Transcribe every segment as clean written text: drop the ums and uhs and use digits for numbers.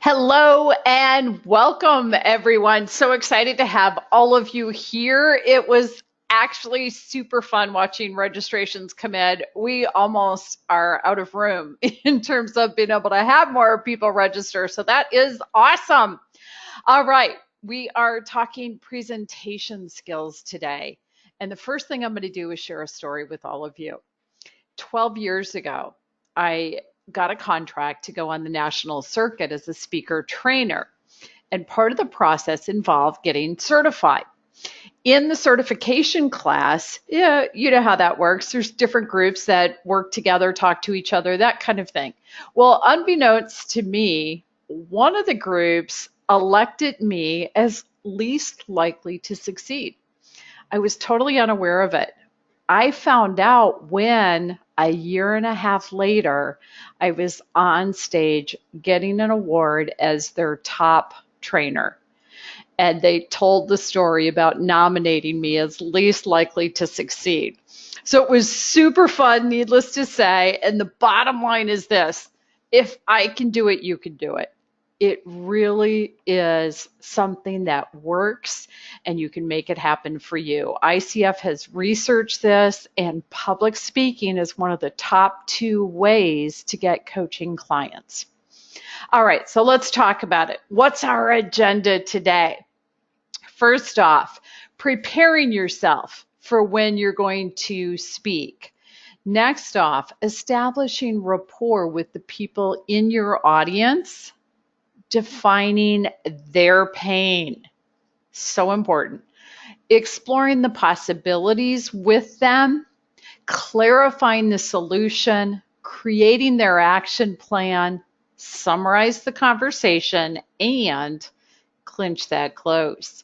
Hello and welcome, everyone. So excited to have all of you here. It was actually super fun watching registrations come in. We almost are out of room in terms of being able to have more people register. So that is awesome. All right. We are talking presentation skills today. And the first thing I'm going to do is share a story with all of you. 12 years ago, I got a contract to go on the national circuit as a speaker trainer. And part of the process involved getting certified. In the certification class, yeah, you know how that works. There's different groups that work together, talk to each other, that kind of thing. Well, unbeknownst to me, one of the groups elected me as least likely to succeed. I was totally unaware of it. I found out when a year and a half later, I was on stage getting an award as their top trainer. And they told the story about nominating me as least likely to succeed. So it was super fun, needless to say. And the bottom line is this: if I can do it, you can do it. It really is something that works and you can make it happen for you. ICF has researched this, and public speaking is one of the top 2 ways to get coaching clients. All right, so let's talk about it. What's our agenda today? First off, preparing yourself for when you're going to speak. Next off, establishing rapport with the people in your audience, defining their pain. So important. Exploring the possibilities with them, clarifying the solution, creating their action plan, summarize the conversation, and clinch that close.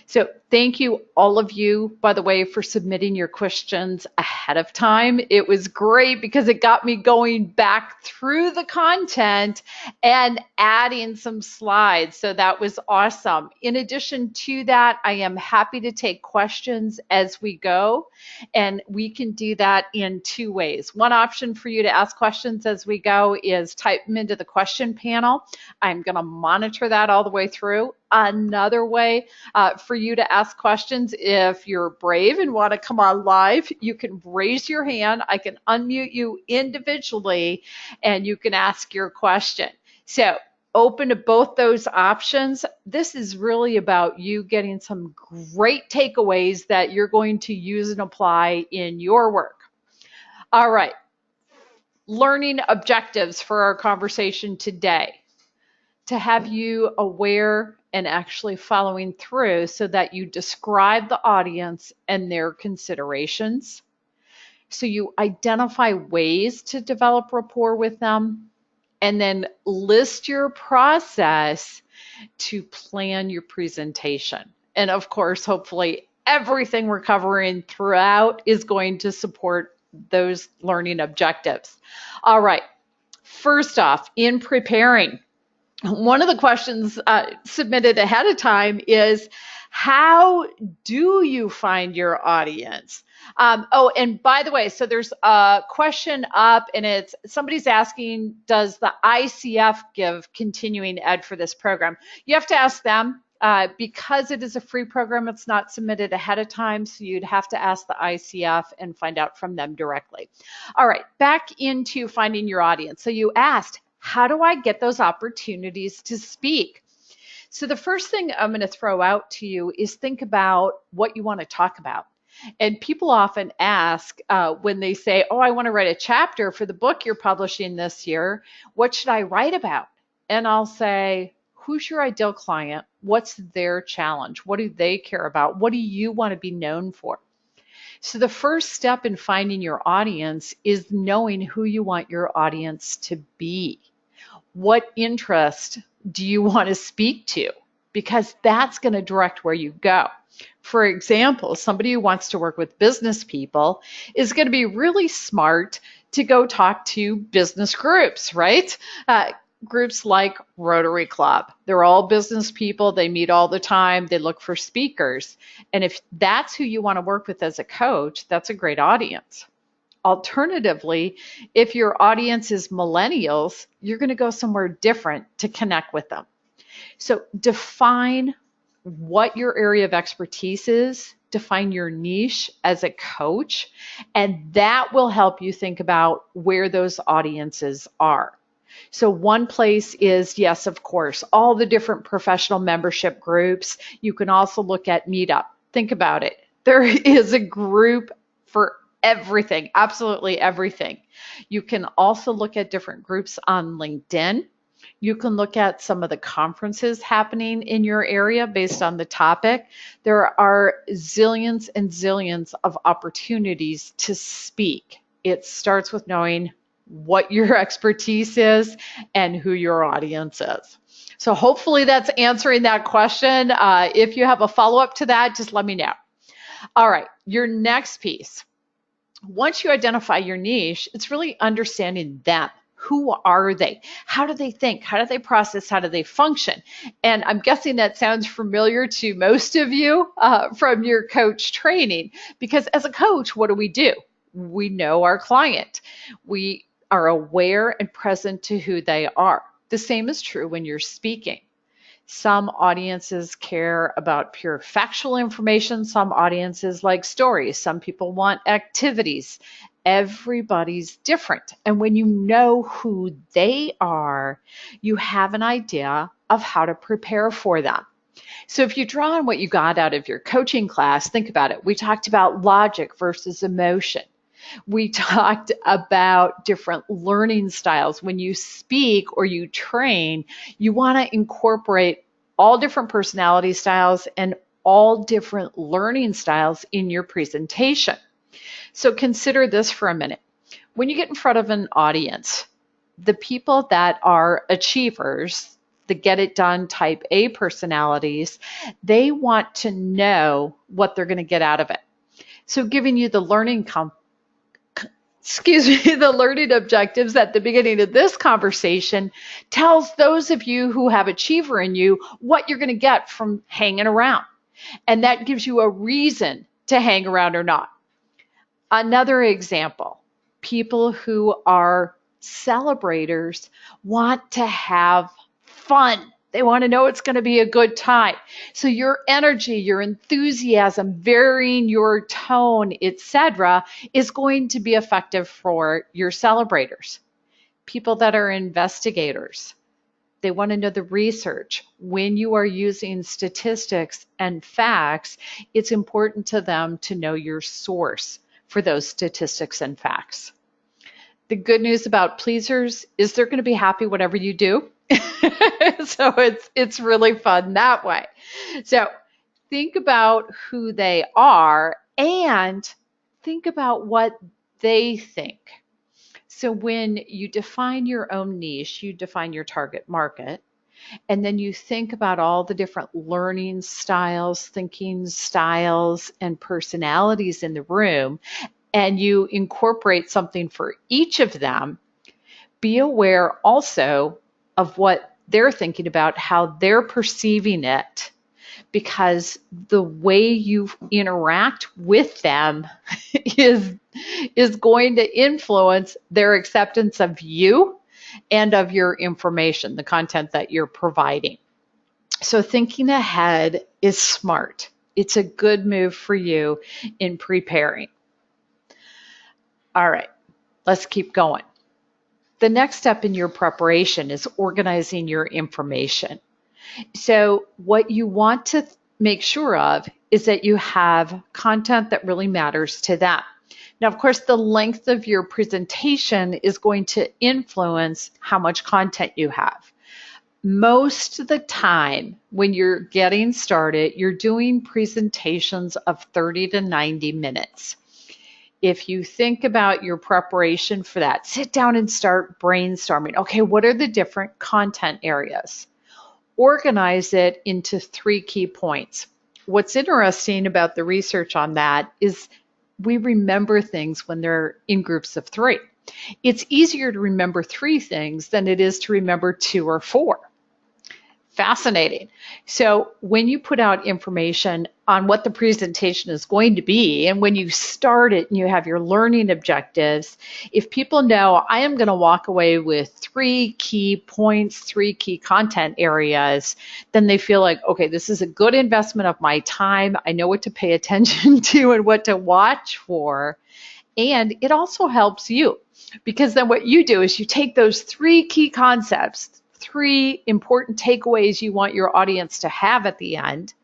So thank you, all of you, by the way, for submitting your questions ahead of time. It was great because it got me going back through the content and adding some slides. So that was awesome. In addition to that, I am happy to take questions as we go. And we can do that in 2 ways. One option for you to ask questions as we go is type them into the question panel. I'm going to monitor that all the way through. Another way for you to ask questions, if you're brave and want to come on live, you can raise your hand. I can unmute you individually and you can ask your question. So open to both those options. This is really about you getting some great takeaways that you're going to use and apply in your work. All right, learning objectives for our conversation today. To have you aware and actually following through so that you describe the audience and their considerations. So you identify ways to develop rapport with them, and then list your process to plan your presentation. And of course, hopefully everything we're covering throughout is going to support those learning objectives. All right, first off, in preparing, one of the questions submitted ahead of time is, how do you find your audience? Oh, and by the way, so there's a question up and it's somebody's asking, does the ICF give continuing ed for this program? You have to ask them. Because it is a free program, it's not submitted ahead of time, so you'd have to ask the ICF and find out from them directly. All right, back into finding your audience. So you asked, how do I get those opportunities to speak? So the first thing I'm going to throw out to you is think about what you want to talk about. And people often ask when they say, oh, I want to write a chapter for the book you're publishing this year, what should I write about? And I'll say, who's your ideal client? What's their challenge? What do they care about? What do you want to be known for? So the first step in finding your audience is knowing who you want your audience to be. What interest do you want to speak to? Because that's going to direct where you go. For example, somebody who wants to work with business people is going to be really smart to go talk to business groups, right? Groups like Rotary Club. They're all business people. They meet all the time. They look for speakers. And if that's who you want to work with as a coach, that's a great audience. Alternatively, if your audience is millennials, you're going to go somewhere different to connect with them. So define what your area of expertise is, define your niche as a coach, and that will help you think about where those audiences are. So one place is, yes, of course, all the different professional membership groups. You can also look at Meetup. Think about it. There is a group for everything, absolutely everything. You can also look at different groups on LinkedIn. You can look at some of the conferences happening in your area based on the topic. There are zillions and zillions of opportunities to speak. It starts with knowing what your expertise is and who your audience is. So hopefully that's answering that question. If you have a follow-up to that, just let me know. All right, your next piece. Once you identify your niche, it's really understanding them. Who are they? How do they think? How do they process? How do they function? And I'm guessing that sounds familiar to most of you from your coach training, because as a coach, what do? We know our client. We are aware and present to who they are. The same is true when you're speaking. Some audiences care about pure factual information. Some audiences like stories. Some people want activities. Everybody's different. And when you know who they are, you have an idea of how to prepare for them. So if you draw on what you got out of your coaching class, think about it. We talked about logic versus emotion. We talked about different learning styles. When you speak or you train, you want to incorporate all different personality styles and all different learning styles in your presentation. So consider this for a minute. When you get in front of an audience, the people that are achievers, the get it done type A personalities, they want to know what they're going to get out of it. So giving you the learning the learning objectives at the beginning of this conversation tells those of you who have achiever in you what you're going to get from hanging around. And that gives you a reason to hang around or not. Another example, people who are celebrators want to have fun. They want to know it's going to be a good time. So your energy, your enthusiasm, varying your tone, etc., is going to be effective for your celebrators. People that are investigators, they want to know the research. When you are using statistics and facts, it's important to them to know your source for those statistics and facts. The good news about pleasers is they're going to be happy whatever you do. So it's really fun that way. So think about who they are and think about what they think. So when you define your own niche, you define your target market, and then you think about all the different learning styles, thinking styles, and personalities in the room, and you incorporate something for each of them. Be aware also of what they're thinking about, how they're perceiving it, because the way you interact with them is going to influence their acceptance of you and of your information, the content that you're providing. So thinking ahead is smart. It's a good move for you in preparing. All right, let's keep going. The next step in your preparation is organizing your information. So what you want to make sure of is that you have content that really matters to them. Now, of course, the length of your presentation is going to influence how much content you have. Most of the time when you're getting started, you're doing presentations of 30 to 90 minutes. If you think about your preparation for that, sit down and start brainstorming. Okay, what are the different content areas? Organize it into 3 key points. What's interesting about the research on that is we remember things when they're in groups of 3. It's easier to remember 3 things than it is to remember 2 or 4. Fascinating. So when you put out information on what the presentation is going to be, and when you start it and you have your learning objectives, if people know I am going to walk away with 3 key points, 3 key content areas, then they feel like, okay, this is a good investment of my time. I know what to pay attention to and what to watch for. And it also helps you, because then what you do is you take those 3 key concepts, 3 important takeaways you want your audience to have at the end,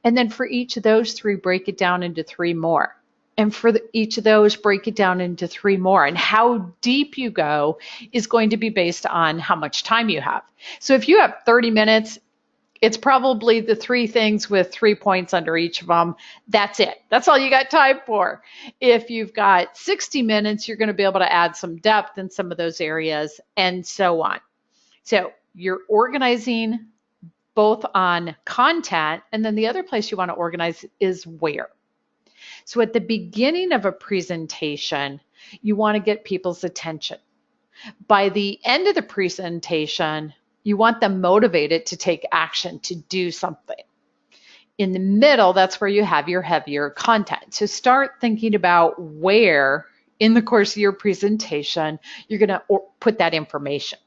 and then for each of those 3, break it down into 3 more. And for each of those, break it down into 3 more. And how deep you go is going to be based on how much time you have. So if you have 30 minutes, it's probably the 3 things with 3 points under each of them. That's it. That's all you got time for. If you've got 60 minutes, you're going to be able to add some depth in some of those areas and so on. So you're organizing both on content, and then the other place you want to organize is where. So at the beginning of a presentation, you want to get people's attention. By the end of the presentation, you want them motivated to take action, to do something. In the middle, that's where you have your heavier content. So start thinking about where in the course of your presentation you're going to put that information.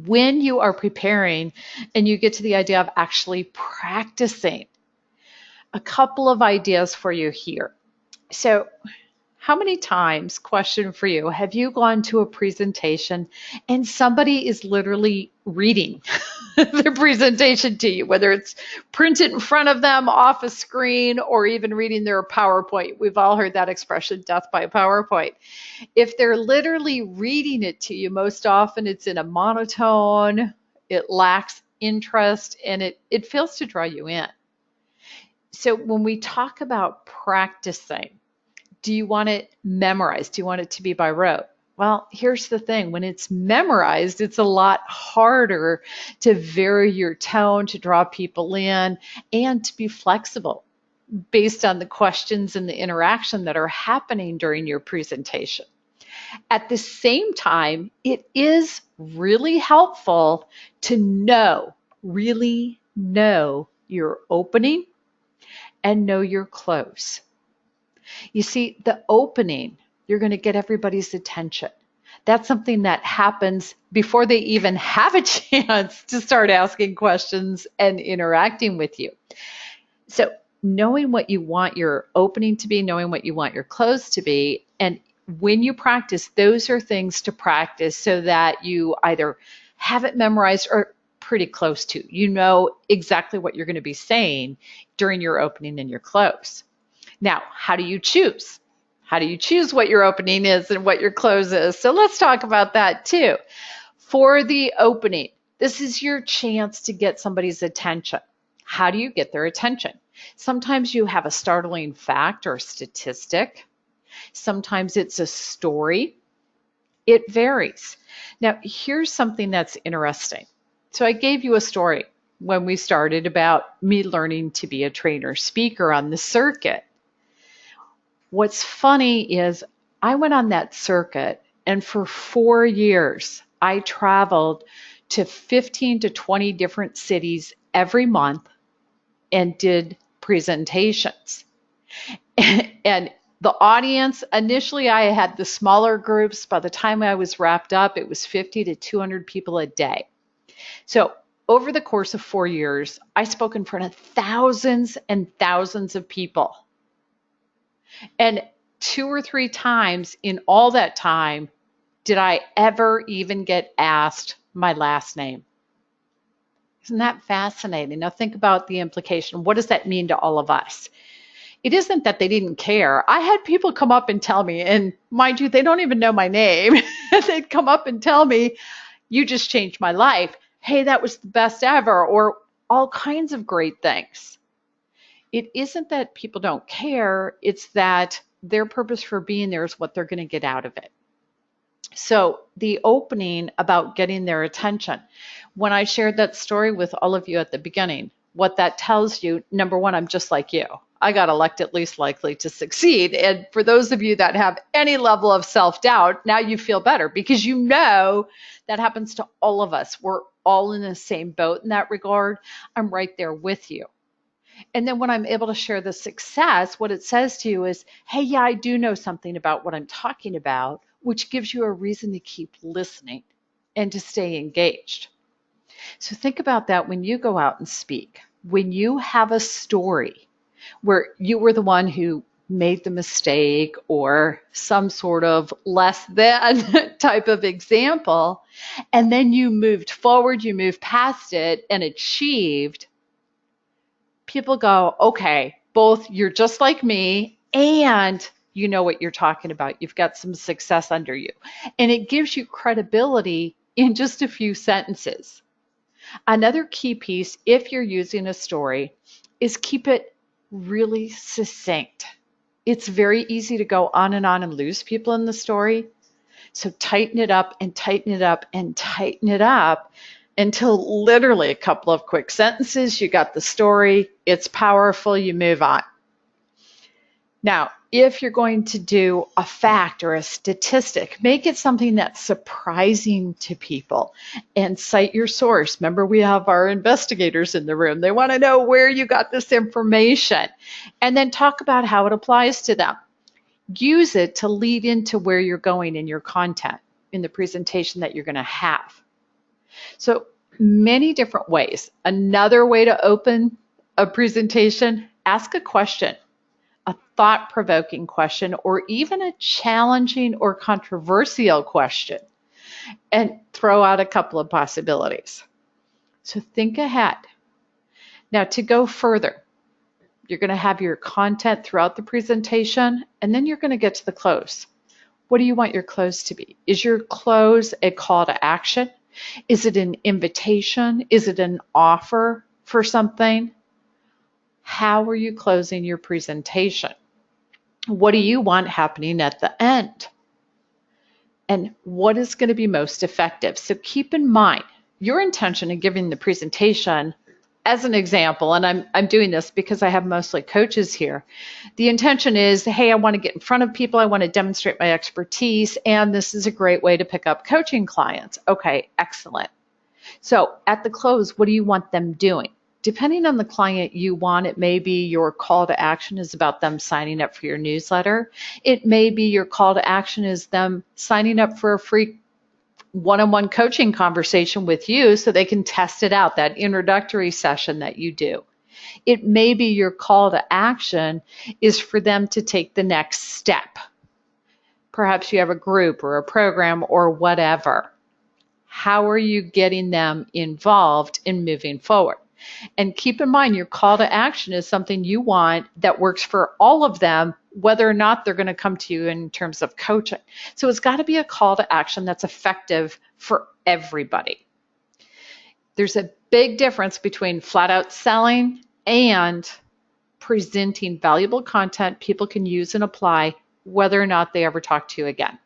When you are preparing and you get to the idea of actually practicing, a couple of ideas for you here. So how many times, question for you, have you gone to a presentation and somebody is literally reading their presentation to you, whether it's printed in front of them off a screen or even reading their PowerPoint? We've all heard that expression, death by PowerPoint. If they're literally reading it to you, most often it's in a monotone, it lacks interest, and it fails to draw you in. So when we talk about practicing, do you want it memorized? Do you want it to be by rote? Well, here's the thing. When it's memorized, it's a lot harder to vary your tone, to draw people in, and to be flexible based on the questions and the interaction that are happening during your presentation. At the same time, it is really helpful to really know your opening and know your close. You see, the opening, you're going to get everybody's attention. That's something that happens before they even have a chance to start asking questions and interacting with you. So knowing what you want your opening to be, knowing what you want your close to be, and when you practice, those are things to practice so that you either have it memorized or pretty close to. You know exactly what you're going to be saying during your opening and your close. Now, how do you choose? How do you choose what your opening is and what your close is? So let's talk about that too. For the opening, this is your chance to get somebody's attention. How do you get their attention? Sometimes you have a startling fact or statistic. Sometimes it's a story. It varies. Now, here's something that's interesting. So I gave you a story when we started about me learning to be a trainer speaker on the circuit. What's funny is I went on that circuit, and for 4 years, I traveled to 15 to 20 different cities every month and did presentations. And the audience, initially I had the smaller groups. By the time I was wrapped up, it was 50 to 200 people a day. So over the course of 4 years, I spoke in front of thousands and thousands of people. And 2 or 3 times in all that time did I ever even get asked my last name. Isn't that fascinating? Now think about the implication. What does that mean to all of us? It isn't that they didn't care. I had people come up and tell me, and mind you, they don't even know my name. They'd come up and tell me, you just changed my life. Hey, that was the best ever, or all kinds of great things. It isn't that people don't care. It's that their purpose for being there is what they're going to get out of it. So the opening about getting their attention. When I shared that story with all of you at the beginning, what that tells you, number one, I'm just like you. I got elected least likely to succeed. And for those of you that have any level of self-doubt, now you feel better because you know that happens to all of us. We're all in the same boat in that regard. I'm right there with you. And then when I'm able to share the success, what it says to you is, hey, yeah, I do know something about what I'm talking about, which gives you a reason to keep listening and to stay engaged. So think about that when you go out and speak. When you have a story where you were the one who made the mistake or some sort of less than type of example, and then you moved forward, you moved past it and achieved, people go, okay, both you're just like me and you know what you're talking about. You've got some success under you. And it gives you credibility in just a few sentences. Another key piece, if you're using a story, is keep it really succinct. It's very easy to go on and lose people in the story. So tighten it up and tighten it up and tighten it up until literally a couple of quick sentences, you got the story, it's powerful, you move on. Now, if you're going to do a fact or a statistic, make it something that's surprising to people and cite your source. Remember, we have our investigators in the room. They want to know where you got this information and then talk about how it applies to them. Use it to lead into where you're going in your content, in the presentation that you're going to have. So many different ways. Another way to open a presentation, ask a question, a thought-provoking question, or even a challenging or controversial question, and throw out a couple of possibilities. So think ahead. Now, to go further, you're going to have your content throughout the presentation, and then you're going to get to the close. What do you want your close to be? Is your close a call to action? Is it an invitation? Is it an offer for something? How are you closing your presentation? What do you want happening at the end? And what is going to be most effective? So keep in mind your intention in giving the presentation. As an example, and I'm doing this because I have mostly coaches here, the intention is, hey, I want to get in front of people, I want to demonstrate my expertise, and this is a great way to pick up coaching clients. Okay, excellent. So at the close, what do you want them doing? Depending on the client you want, it may be your call to action is about them signing up for your newsletter. It may be your call to action is them signing up for a free one-on-one coaching conversation with you so they can test it out, that introductory session that you do. It may be your call to action is for them to take the next step. Perhaps you have a group or a program or whatever. How are you getting them involved in moving forward? And keep in mind, your call to action is something you want that works for all of them, whether or not they're going to come to you in terms of coaching. So it's got to be a call to action that's effective for everybody. There's a big difference between flat out selling and presenting valuable content people can use and apply whether or not they ever talk to you again.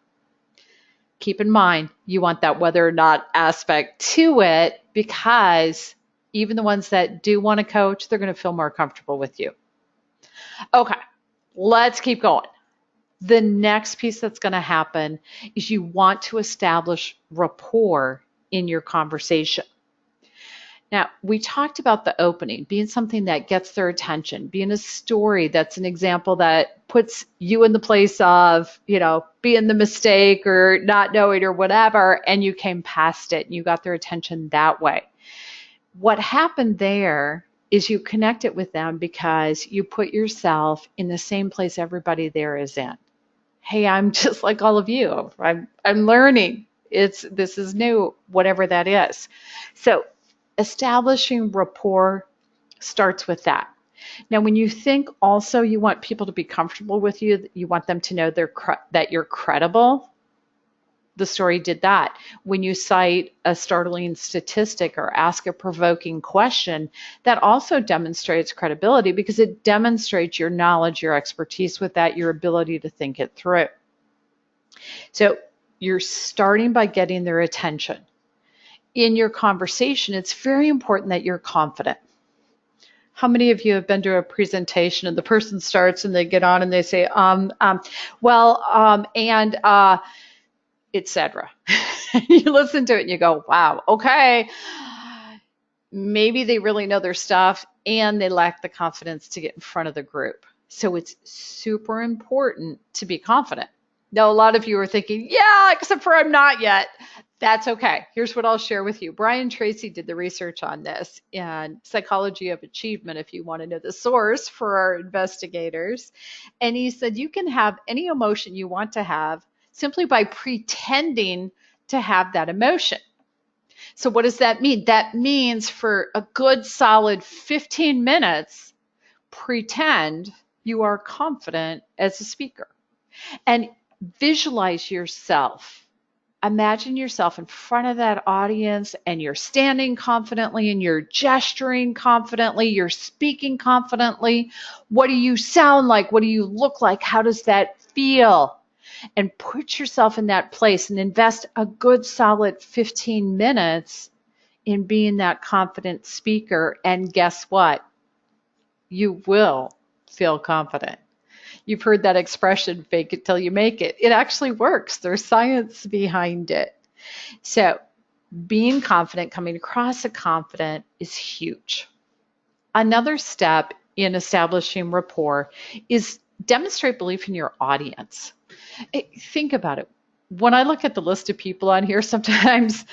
Keep in mind, you want that whether or not aspect to it because even the ones that do want to coach, they're going to feel more comfortable with you. Okay, let's keep going. The next piece that's going to happen is you want to establish rapport in your conversation. Now, we talked about the opening being something that gets their attention, being a story that's an example that puts you in the place of, being the mistake or not knowing or whatever, and you came past it and you got their attention that way. What happened there is you connect it with them because you put yourself in the same place everybody there is in. Hey, I'm just like all of you. I'm learning. This is new, whatever that is. So establishing rapport starts with that. Now, when you think also you want people to be comfortable with you, you want them to know that you're credible. The story did that. When you cite a startling statistic or ask a provoking question, that also demonstrates credibility because it demonstrates your knowledge, your expertise with that, your ability to think it through. So you're starting by getting their attention. In your conversation, it's very important that you're confident. How many of you have been to a presentation and the person starts and they get on and they say, well, and etc. You listen to it and you go, wow, okay. Maybe they really know their stuff and they lack the confidence to get in front of the group. So it's super important to be confident. Now, a lot of you are thinking, yeah, except for I'm not yet. That's okay. Here's what I'll share with you. Brian Tracy did the research on this in Psychology of Achievement, if you want to know the source for our investigators. And he said you can have any emotion you want to have simply by pretending to have that emotion. So what does that mean? That means for a good solid 15 minutes, pretend you are confident as a speaker and visualize yourself. Imagine yourself in front of that audience and you're standing confidently and you're gesturing confidently, you're speaking confidently. What do you sound like? What do you look like? How does that feel? And put yourself in that place and invest a good solid 15 minutes in being that confident speaker. And guess what? You will feel confident. You've heard that expression, fake it till you make it. It actually works. There's science behind it. So being confident, coming across as confident is huge. Another step in establishing rapport is demonstrate belief in your audience. Think about it. When I look at the list of people on here, sometimes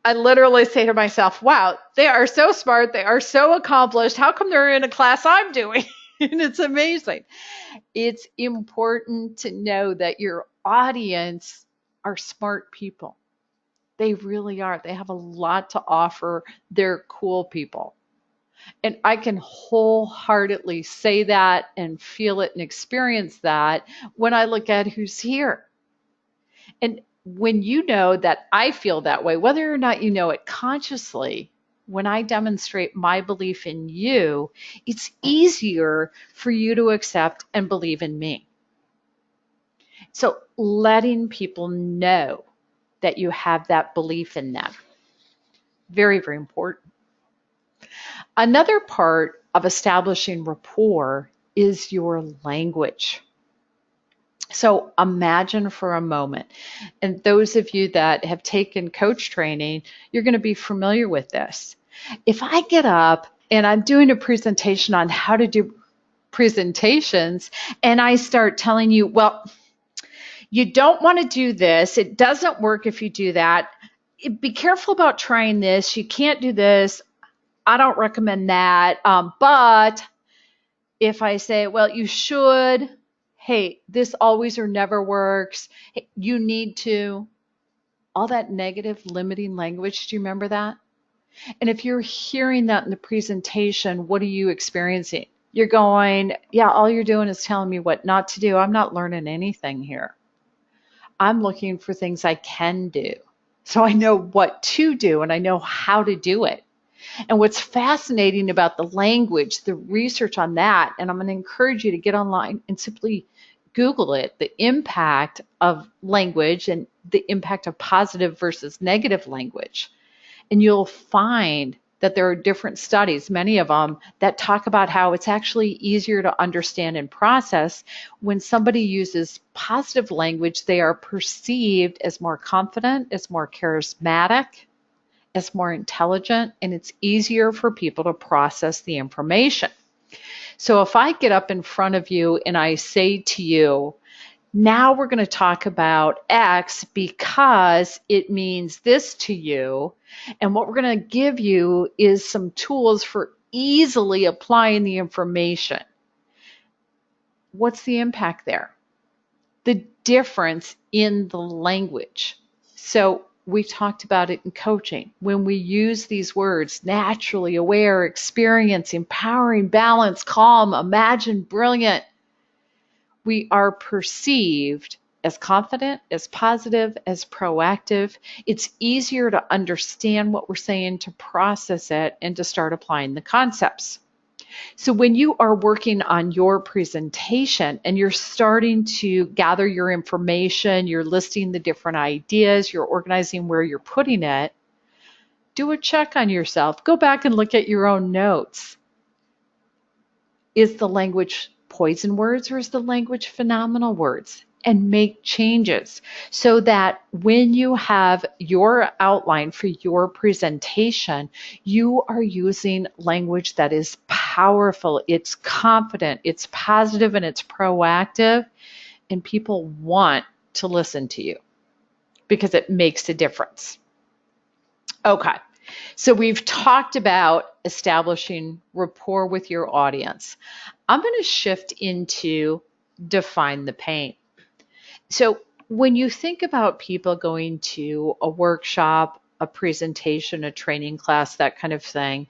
I literally say to myself, wow, they are so smart. They are so accomplished. How come they're in a class I'm doing? And it's amazing. It's important to know that your audience are smart people. They really are. They have a lot to offer. They're cool people. And I can wholeheartedly say that and feel it and experience that when I look at who's here. And when you know that I feel that way, whether or not you know it consciously, when I demonstrate my belief in you, it's easier for you to accept and believe in me. So letting people know that you have that belief in them. Very, very important. Another part of establishing rapport is your language. So imagine for a moment, and those of you that have taken coach training, you're going to be familiar with this. If I get up and I'm doing a presentation on how to do presentations and I start telling you, well, you don't want to do this. It doesn't work if you do that. Be careful about trying this. You can't do this. I don't recommend that. But if I say, well, you should, hey, this always or never works, hey, you need to, all that negative limiting language, do you remember that? And if you're hearing that in the presentation, what are you experiencing? You're going, yeah, all you're doing is telling me what not to do. I'm not learning anything here. I'm looking for things I can do. So I know what to do and I know how to do it. And what's fascinating about the language, the research on that, and I'm going to encourage you to get online and simply Google it, the impact of language and the impact of positive versus negative language. And you'll find that there are different studies, many of them, that talk about how it's actually easier to understand and process when somebody uses positive language. They are perceived as more confident, as more charismatic, as more intelligent, and it's easier for people to process the information. So if I get up in front of you and I say to you, now we're going to talk about X because it means this to you. And what we're going to give you is some tools for easily applying the information. What's the impact there? The difference in the language. So we talked about it in coaching. When we use these words, naturally, aware, experience, empowering, balance, calm, imagine, brilliant, we are perceived as confident, as positive, as proactive. It's easier to understand what we're saying, to process it, and to start applying the concepts. So when you are working on your presentation and you're starting to gather your information, you're listing the different ideas, you're organizing where you're putting it, do a check on yourself. Go back and look at your own notes. Is the language poison words or is the language phenomenal words? And make changes so that when you have your outline for your presentation, you are using language that is powerful, it's confident, it's positive, and it's proactive, and people want to listen to you because it makes a difference. Okay, so we've talked about establishing rapport with your audience. I'm going to shift into define the pain. So when you think about people going to a workshop, a presentation, a training class, that kind of thing,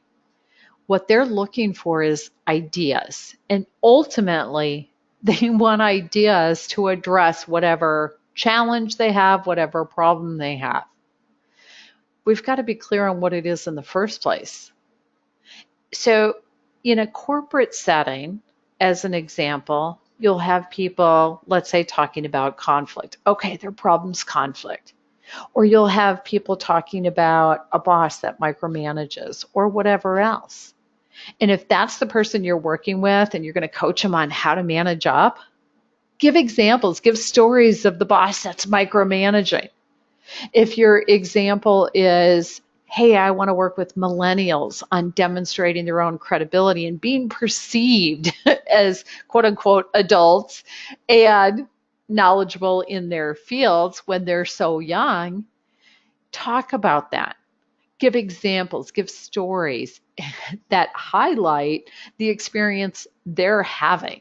what they're looking for is ideas. And ultimately, they want ideas to address whatever challenge they have, whatever problem they have. We've got to be clear on what it is in the first place. So, in a corporate setting, as an example, you'll have people, let's say, talking about conflict. Okay, their problem's conflict. Or you'll have people talking about a boss that micromanages or whatever else. And if that's the person you're working with and you're going to coach them on how to manage up, give examples, give stories of the boss that's micromanaging. If your example is, hey, I want to work with millennials on demonstrating their own credibility and being perceived as quote unquote adults and knowledgeable in their fields when they're so young, talk about that. Give examples, give stories that highlight the experience they're having.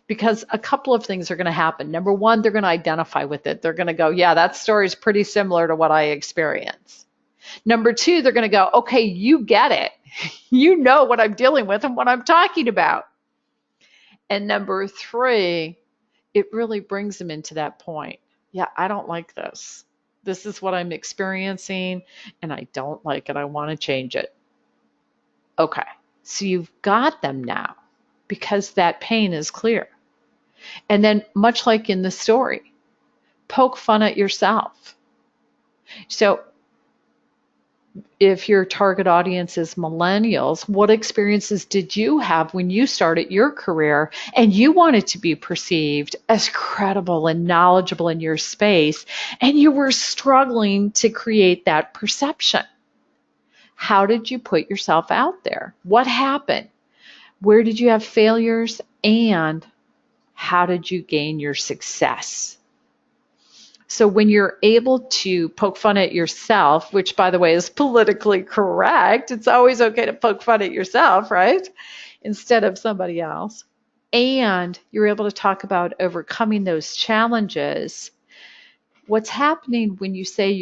Because a couple of things are going to happen. Number one, they're going to identify with it. They're going to go, yeah, that story is pretty similar to what I experience. Number two, they're going to go, okay, you get it. You know what I'm dealing with and what I'm talking about. And number three, it really brings them into that point. Yeah, I don't like this. This is what I'm experiencing and I don't like it. I want to change it. Okay, so you've got them now because that pain is clear. And then, much like in the story, poke fun at yourself. So, if your target audience is millennials, what experiences did you have when you started your career and you wanted to be perceived as credible and knowledgeable in your space, and you were struggling to create that perception? How did you put yourself out there? What happened? Where did you have failures? And how did you gain your success? So when you're able to poke fun at yourself, which by the way is politically correct, it's always okay to poke fun at yourself, right? Instead of somebody else. And you're able to talk about overcoming those challenges. What's happening when you say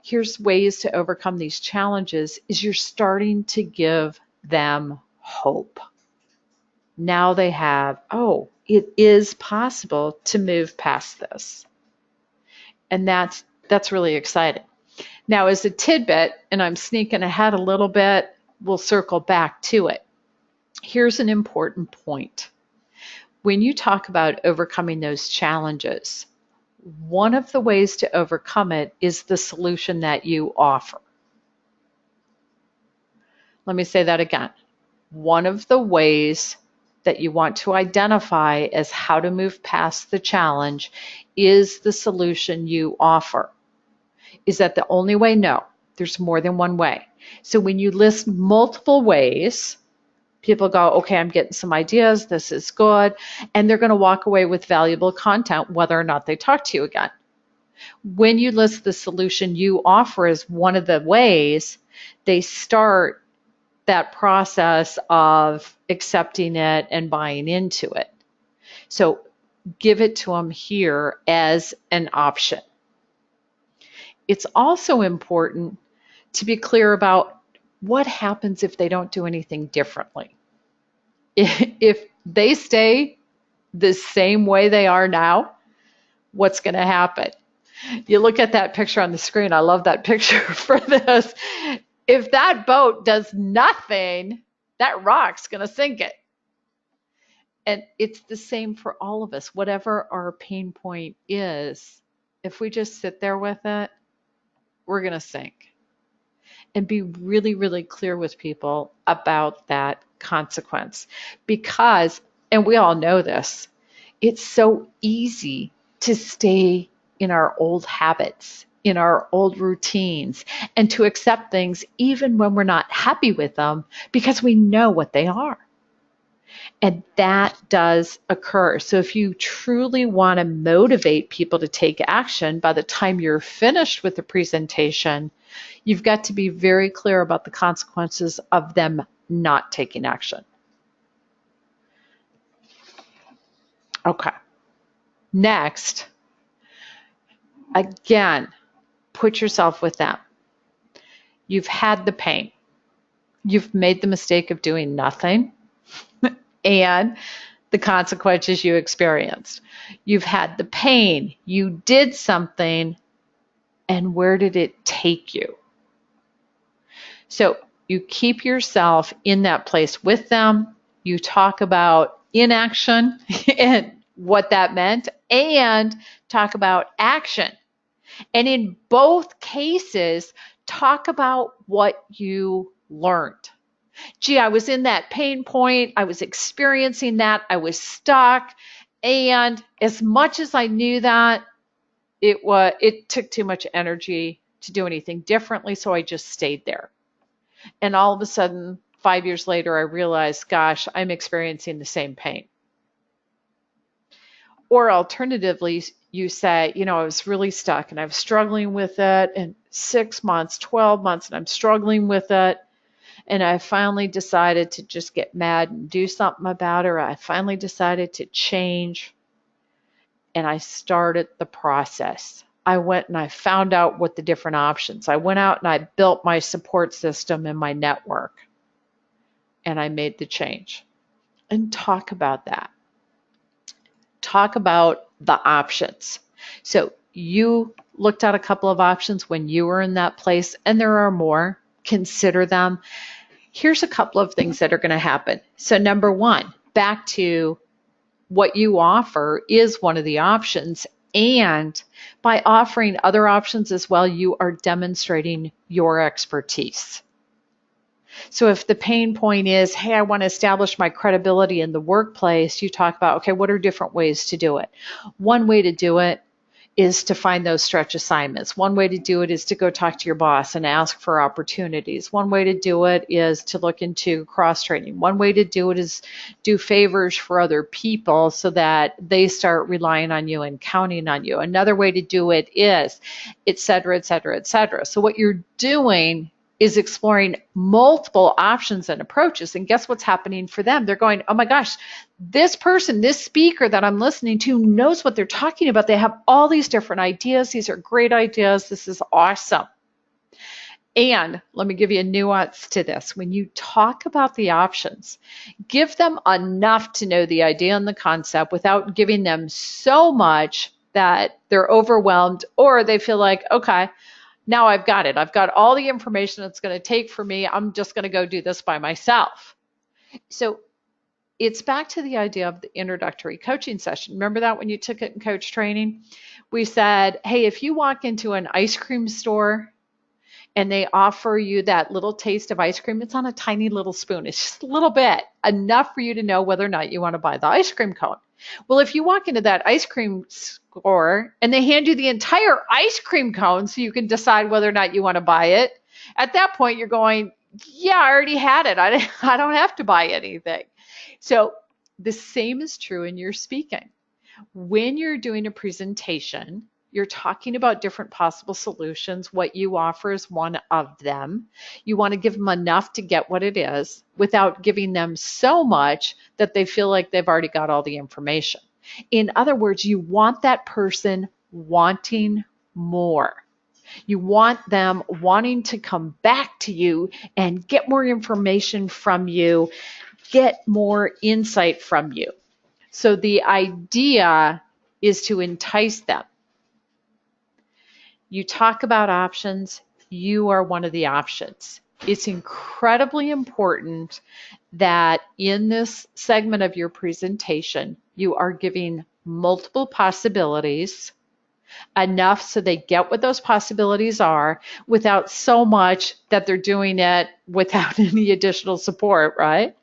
here's ways to overcome these challenges is you're starting to give them hope. Now they have, oh, it is possible to move past this. And that's really exciting. Now, as a tidbit, and I'm sneaking ahead a little bit, we'll circle back to it. Here's an important point. When you talk about overcoming those challenges, one of the ways to overcome it is the solution that you offer. Let me say that again. One of the ways that you want to identify as how to move past the challenge is the solution you offer. Is that the only way? No, there's more than one way. So when you list multiple ways, people go, okay, I'm getting some ideas, this is good, and they're going to walk away with valuable content whether or not they talk to you again. When you list the solution you offer as one of the ways, they start that process of accepting it and buying into it. So give it to them here as an option. It's also important to be clear about what happens if they don't do anything differently. If they stay the same way they are now, what's going to happen? You look at that picture on the screen. I love that picture for this. If that boat does nothing, that rock's going to sink it. And it's the same for all of us. Whatever our pain point is, if we just sit there with it, we're going to sink. and be really, really clear with people about that consequence. Because, and we all know this, it's so easy to stay in our old habits, in our old routines, and to accept things even when we're not happy with them because we know what they are. And that does occur. So if you truly want to motivate people to take action by the time you're finished with the presentation, you've got to be very clear about the consequences of them not taking action. Okay. Next, again, put yourself with them. You've had the pain. You've made the mistake of doing nothing and the consequences you experienced. You've had the pain. You did something, and where did it take you? So you keep yourself in that place with them. You talk about inaction and what that meant, and talk about action. And in both cases, talk about what you learned. Gee, I was in that pain point. I was experiencing that. I was stuck. And as much as I knew that, it took too much energy to do anything differently, so I just stayed there. And all of a sudden, 5 years later, I realized, gosh, I'm experiencing the same pain. Or alternatively, you say, I was really stuck and I was struggling with it, and 6 months, 12 months, and I'm struggling with it. And I finally decided to just get mad and do something about it. Or I finally decided to change, and I started the process. I went and I found out what the different options. I went out and I built my support system and my network, and I made the change. And talk about that. Talk about the options. So you looked at a couple of options when you were in that place, and there are more. Consider them. Here's a couple of things that are going to happen. So number one, back to what you offer is one of the options. And by offering other options as well, you are demonstrating your expertise. So if the pain point is, hey, I want to establish my credibility in the workplace, you talk about, okay, what are different ways to do it? One way to do it is to find those stretch assignments. One way to do it is to go talk to your boss and ask for opportunities. One way to do it is to look into cross-training. One way to do it is do favors for other people so that they start relying on you and counting on you. Another way to do it is, et cetera, et cetera, et cetera. So what you're doing is exploring multiple options and approaches. And guess what's happening for them? They're going, oh my gosh, this person, this speaker that I'm listening to knows what they're talking about. They have all these different ideas. These are great ideas. This is awesome. And let me give you a nuance to this. When you talk about the options, give them enough to know the idea and the concept without giving them so much that they're overwhelmed or they feel like, okay, now I've got it. I've got all the information it's going to take for me. I'm just going to go do this by myself. So it's back to the idea of the introductory coaching session. Remember that when you took it in coach training? We said, hey, if you walk into an ice cream store and they offer you that little taste of ice cream, it's on a tiny little spoon. It's just a little bit, enough for you to know whether or not you want to buy the ice cream cone. Well, if you walk into that ice cream store and they hand you the entire ice cream cone so you can decide whether or not you want to buy it, at that point you're going, yeah, I already had it. I don't have to buy anything. So the same is true in your speaking. When you're doing a presentation, you're talking about different possible solutions. What you offer is one of them. You want to give them enough to get what it is without giving them so much that they feel like they've already got all the information. In other words, you want that person wanting more. You want them wanting to come back to you and get more information from you, get more insight from you. So the idea is to entice them. You talk about options, you are one of the options. It's incredibly important that in this segment of your presentation, you are giving multiple possibilities enough so they get what those possibilities are without so much that they're doing it without any additional support, right?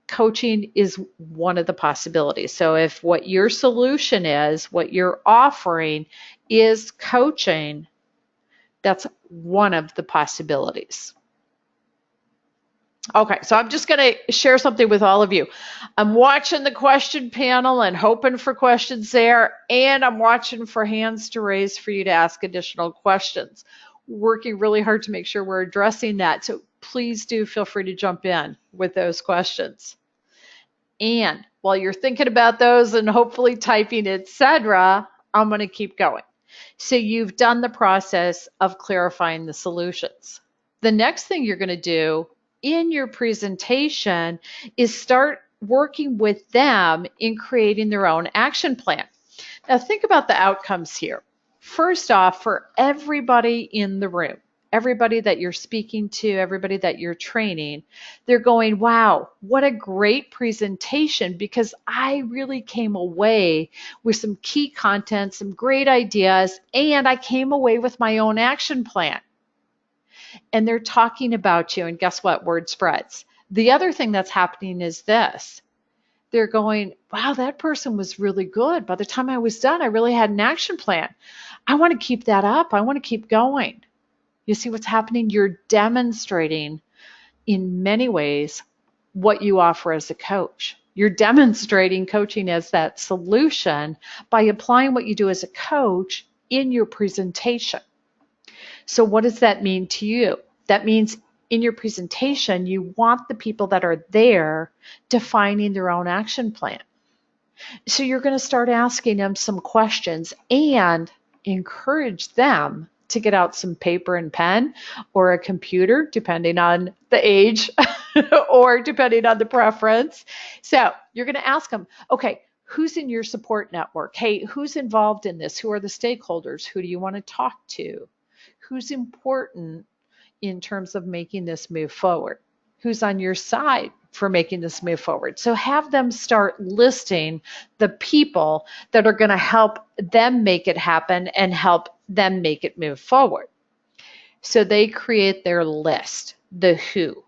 Coaching is one of the possibilities. So if what your solution is, what you're offering is coaching, that's one of the possibilities. Okay, so I'm just going to share something with all of you. I'm watching the question panel and hoping for questions there, and I'm watching for hands to raise for you to ask additional questions. Working really hard to make sure we're addressing that. So please do feel free to jump in with those questions. And while you're thinking about those and hopefully typing, etc., I'm going to keep going. So you've done the process of clarifying the solutions. The next thing you're going to do in your presentation is start working with them in creating their own action plan. Now think about the outcomes here. First off, for everybody in the room, everybody that you're speaking to, everybody that you're training, they're going, wow, what a great presentation, because I really came away with some key content, some great ideas, and I came away with my own action plan. And they're talking about you, and guess what? Word spreads. The other thing that's happening is this. They're going, wow, that person was really good. By the time I was done, I really had an action plan. I want to keep that up. I want to keep going. You see what's happening? You're demonstrating in many ways what you offer as a coach. You're demonstrating coaching as that solution by applying what you do as a coach in your presentation. So what does that mean to you? That means in your presentation, you want the people that are there defining their own action plan. So you're going to start asking them some questions and encourage them to get out some paper and pen or a computer, depending on the age or depending on the preference. So you're going to ask them, okay, who's in your support network? Hey, who's involved in this? Who are the stakeholders? Who do you want to talk to? Who's important in terms of making this move forward? Who's on your side for making this move forward? So have them start listing the people that are going to help them make it happen and help them make it move forward. So they create their list, the who.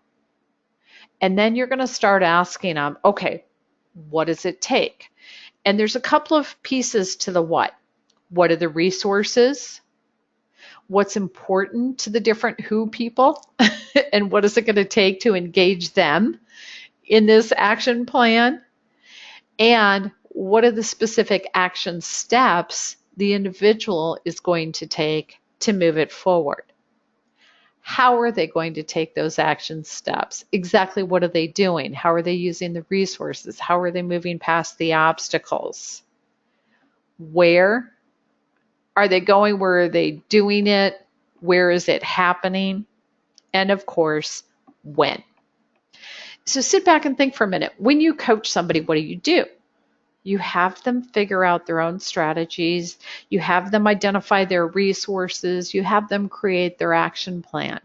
And then you're going to start asking them, okay, what does it take? And there's a couple of pieces to the what. What are the resources? What's important to the different who people? And what is it going to take to engage them in this action plan? And what are the specific action steps the individual is going to take to move it forward? How are they going to take those action steps? Exactly what are they doing? How are they using the resources? How are they moving past the obstacles? Where are they going? Where are they doing it? Where is it happening? And of course, when. So sit back and think for a minute. When you coach somebody, what do? You have them figure out their own strategies. You have them identify their resources. You have them create their action plan.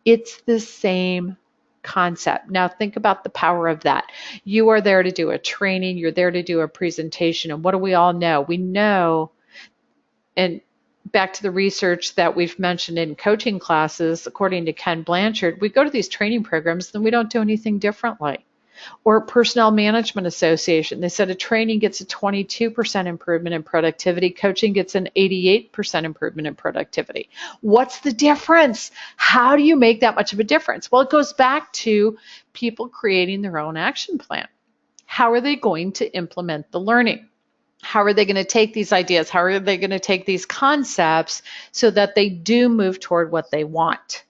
It's the same concept. Now think about the power of that. You are there to do a training. You're there to do a presentation. And what do we all know? We know, and back to the research that we've mentioned in coaching classes, according to Ken Blanchard, we go to these training programs and we don't do anything differently. Or Personnel Management Association, they said a training gets a 22% improvement in productivity, coaching gets an 88% improvement in productivity. What's the difference? How do you make that much of a difference? Well, it goes back to people creating their own action plan. How are they going to implement the learning? How are they going to take these ideas? How are they going to take these concepts so that they do move toward what they want?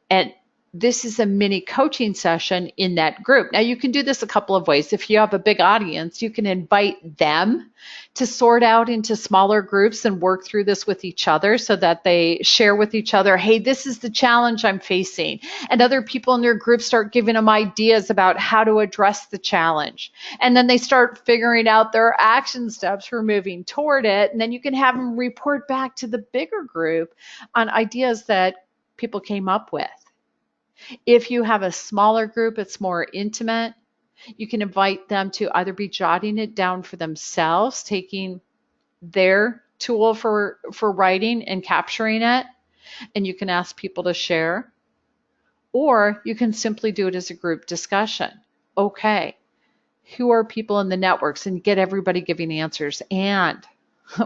And this is a mini coaching session in that group. Now you can do this a couple of ways. If you have a big audience, you can invite them to sort out into smaller groups and work through this with each other so that they share with each other, hey, this is the challenge I'm facing. And other people in their group start giving them ideas about how to address the challenge. And then they start figuring out their action steps for moving toward it. And then you can have them report back to the bigger group on ideas that people came up with. If you have a smaller group, it's more intimate. You can invite them to either be jotting it down for themselves, taking their tool for writing and capturing it, and you can ask people to share, or you can simply do it as a group discussion. Okay, who are people in the networks, and get everybody giving answers, and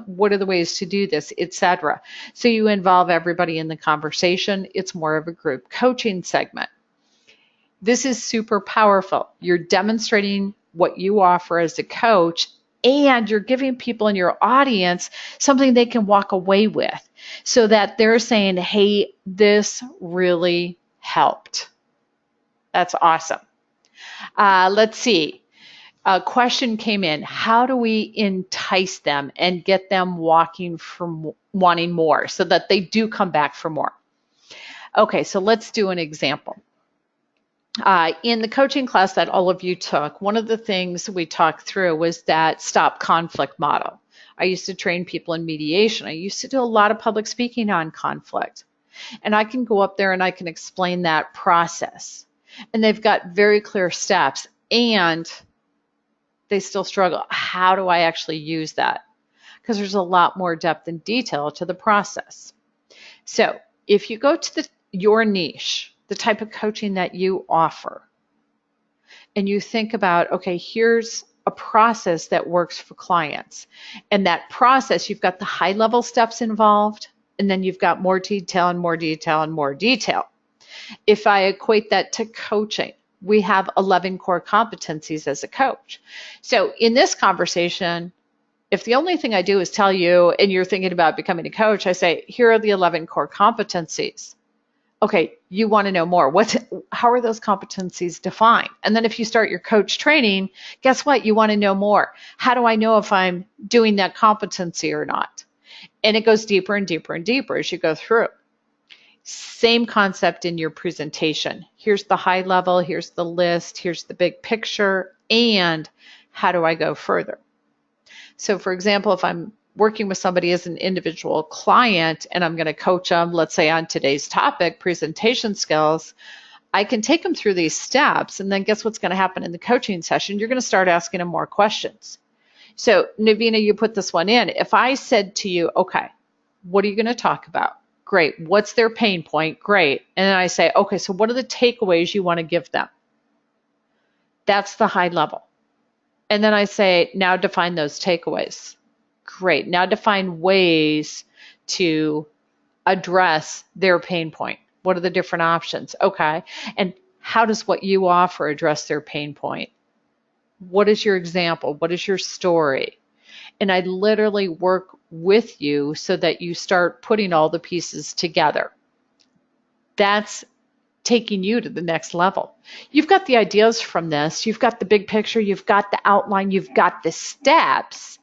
what are the ways to do this, etc. So you involve everybody in the conversation. It's more of a group coaching segment. This is super powerful. You're demonstrating what you offer as a coach, and you're giving people in your audience something they can walk away with so that they're saying, hey, this really helped. That's awesome. Let's see. A question came in. How do we entice them and get them wanting more so that they do come back for more? Okay, so let's do an example. In the coaching class that all of you took, one of the things we talked through was that stop conflict model. I used to train people in mediation. I used to do a lot of public speaking on conflict. And I can go up there and I can explain that process. And they've got very clear steps, and they still struggle. How do I actually use that? Because there's a lot more depth and detail to the process. So if you go to your niche, the type of coaching that you offer, and you think about, okay, here's a process that works for clients. And that process, you've got the high level steps involved, and then you've got more detail and more detail and more detail. If I equate that to coaching, we have 11 core competencies as a coach. So in this conversation, if the only thing I do is tell you and you're thinking about becoming a coach, I say, here are the 11 core competencies. Okay, you want to know more. How are those competencies defined? And then if you start your coach training, guess what? You want to know more. How do I know if I'm doing that competency or not? And it goes deeper and deeper and deeper as you go through. Same concept in your presentation. Here's the high level, here's the list, here's the big picture, and how do I go further? So for example, if I'm working with somebody as an individual client and I'm going to coach them, let's say on today's topic, presentation skills, I can take them through these steps, and then guess what's going to happen in the coaching session? You're going to start asking them more questions. So Navina, you put this one in. If I said to you, okay, what are you going to talk about? Great. What's their pain point? Great. And then I say, okay, so what are the takeaways you want to give them? That's the high level. And then I say, now define those takeaways. Great. Now define ways to address their pain point. What are the different options? Okay. And how does what you offer address their pain point? What is your example? What is your story? And I literally work with you so that you start putting all the pieces together. That's taking you to the next level. You've got the ideas from this. You've got the big picture. You've got the outline. You've got the steps.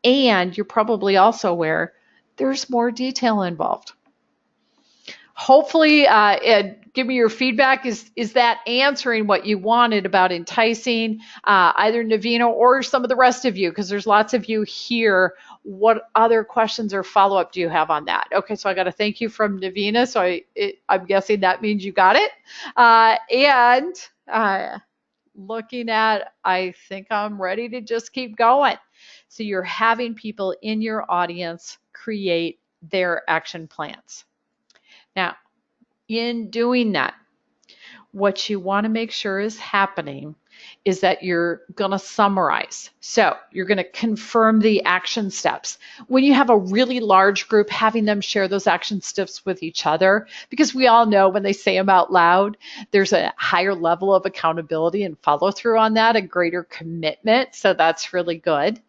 And you're probably also aware there's more detail involved. Hopefully, give me your feedback. Is that answering what you wanted about enticing either Navina or some of the rest of you? Because there's lots of you here. What other questions or follow-up do you have on that? Okay, so I got a thank you from Navina. So I'm guessing that means you got it. Looking at, I think I'm ready to just keep going. So you're having people in your audience create their action plans. Now, in doing that, what you want to make sure is happening is that you're going to summarize. So you're going to confirm the action steps. When you have a really large group, having them share those action steps with each other, because we all know when they say them out loud, there's a higher level of accountability and follow through on that, a greater commitment. So that's really good.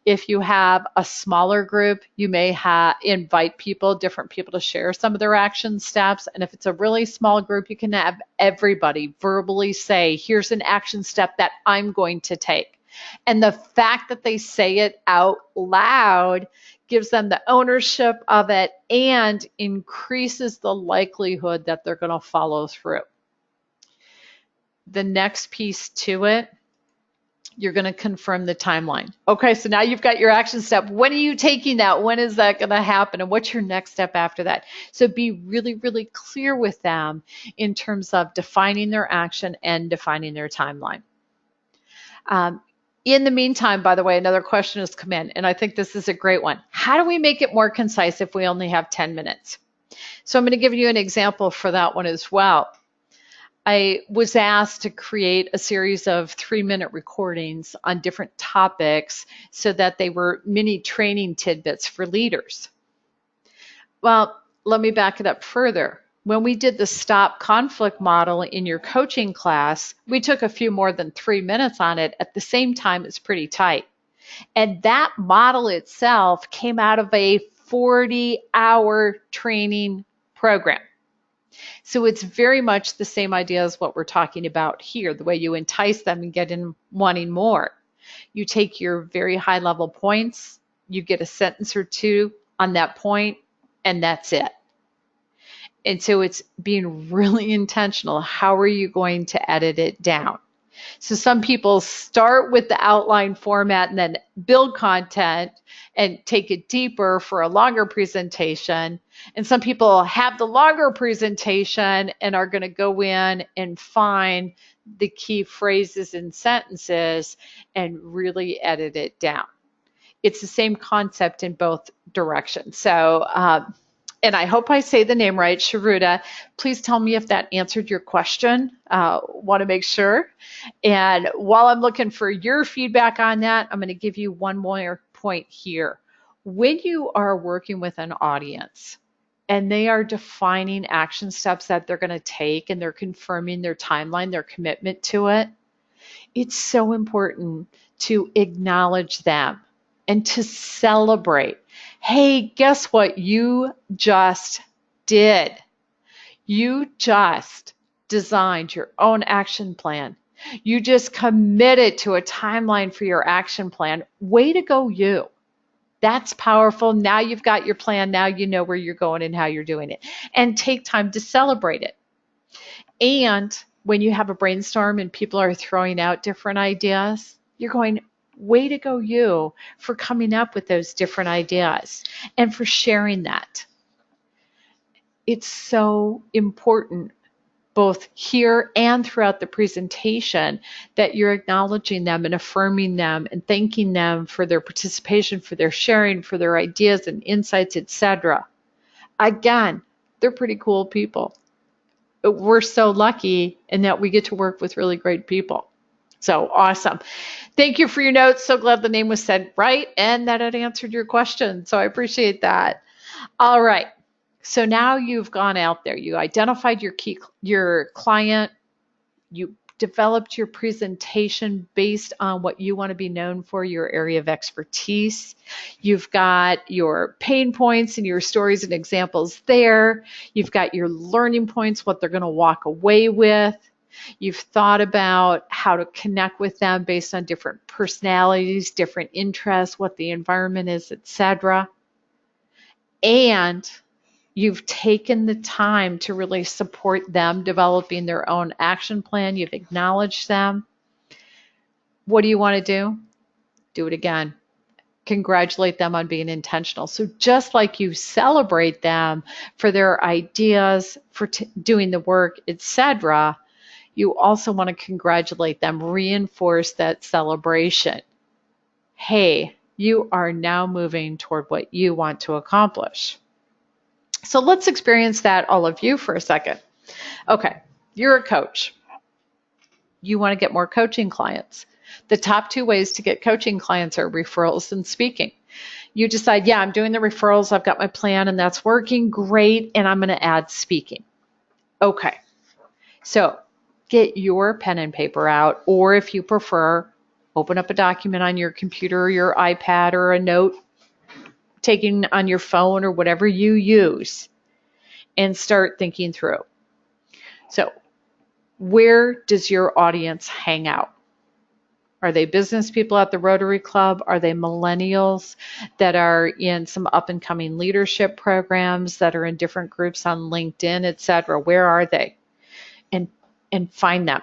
If you have a smaller group, you may invite different people to share some of their action steps. And if it's a really small group, you can have everybody verbally say, here's an action step that I'm going to take. And the fact that they say it out loud gives them the ownership of it and increases the likelihood that they're going to follow through. The next piece to it, you're going to confirm the timeline. Okay, so now you've got your action step. When are you taking that? When is that going to happen? And what's your next step after that? So be really, really clear with them in terms of defining their action and defining their timeline. In the meantime, by the way, another question has come in, and I think this is a great one. How do we make it more concise if we only have 10 minutes? So I'm going to give you an example for that one as well. I was asked to create a series of 3-minute recordings on different topics so that they were mini training tidbits for leaders. Well, let me back it up further. When we did the stop conflict model in your coaching class, we took a few more than 3 minutes on it. At the same time, it's pretty tight. And that model itself came out of a 40-hour training program. So it's very much the same idea as what we're talking about here, the way you entice them and get in wanting more. You take your very high level points, you get a sentence or two on that point, and that's it. And so it's being really intentional. How are you going to edit it down? So some people start with the outline format and then build content and take it deeper for a longer presentation. And some people have the longer presentation and are going to go in and find the key phrases and sentences and really edit it down. It's the same concept in both directions. So, and I hope I say the name right, Sharuda. Please tell me if that answered your question. Want to make sure. And while I'm looking for your feedback on that, I'm going to give you one more point here. When you are working with an audience and they are defining action steps that they're going to take and they're confirming their timeline, their commitment to it, it's so important to acknowledge them and to celebrate. Hey, guess what you just did? You just designed your own action plan. You just committed to a timeline for your action plan. Way to go, you. That's powerful. Now you've got your plan. Now you know where you're going and how you're doing it. And take time to celebrate it. And when you have a brainstorm and people are throwing out different ideas, you're going, way to go, you, for coming up with those different ideas and for sharing that. It's so important, both here and throughout the presentation, that you're acknowledging them and affirming them and thanking them for their participation, for their sharing, for their ideas and insights, etc. Again, they're pretty cool people. We're so lucky in that we get to work with really great people. So awesome. Thank you for your notes. So glad the name was said right and that it answered your question. So I appreciate that. All right. So now you've gone out there. You identified your client. You developed your presentation based on what you want to be known for, your area of expertise. You've got your pain points and your stories and examples there. You've got your learning points, what they're going to walk away with. You've thought about how to connect with them based on different personalities, different interests, what the environment is, etc. And you've taken the time to really support them developing their own action plan. You've acknowledged them. What do you want to do? Do it again. Congratulate them on being intentional. So just like you celebrate them for their ideas, for doing the work, etc., you also want to congratulate them, reinforce that celebration. Hey, you are now moving toward what you want to accomplish. So let's experience that, all of you, for a second. Okay, you're a coach. You want to get more coaching clients. The top 2 ways to get coaching clients are referrals and speaking. You decide, yeah, I'm doing the referrals, I've got my plan, and that's working great, and I'm going to add speaking. Okay, so get your pen and paper out, or if you prefer, open up a document on your computer or your iPad or a note taking on your phone or whatever you use, and start thinking through. So, where does your audience hang out? Are they business people at the Rotary Club? Are they millennials that are in some up and coming leadership programs, that are in different groups on LinkedIn, etc.? Where are they? And find them.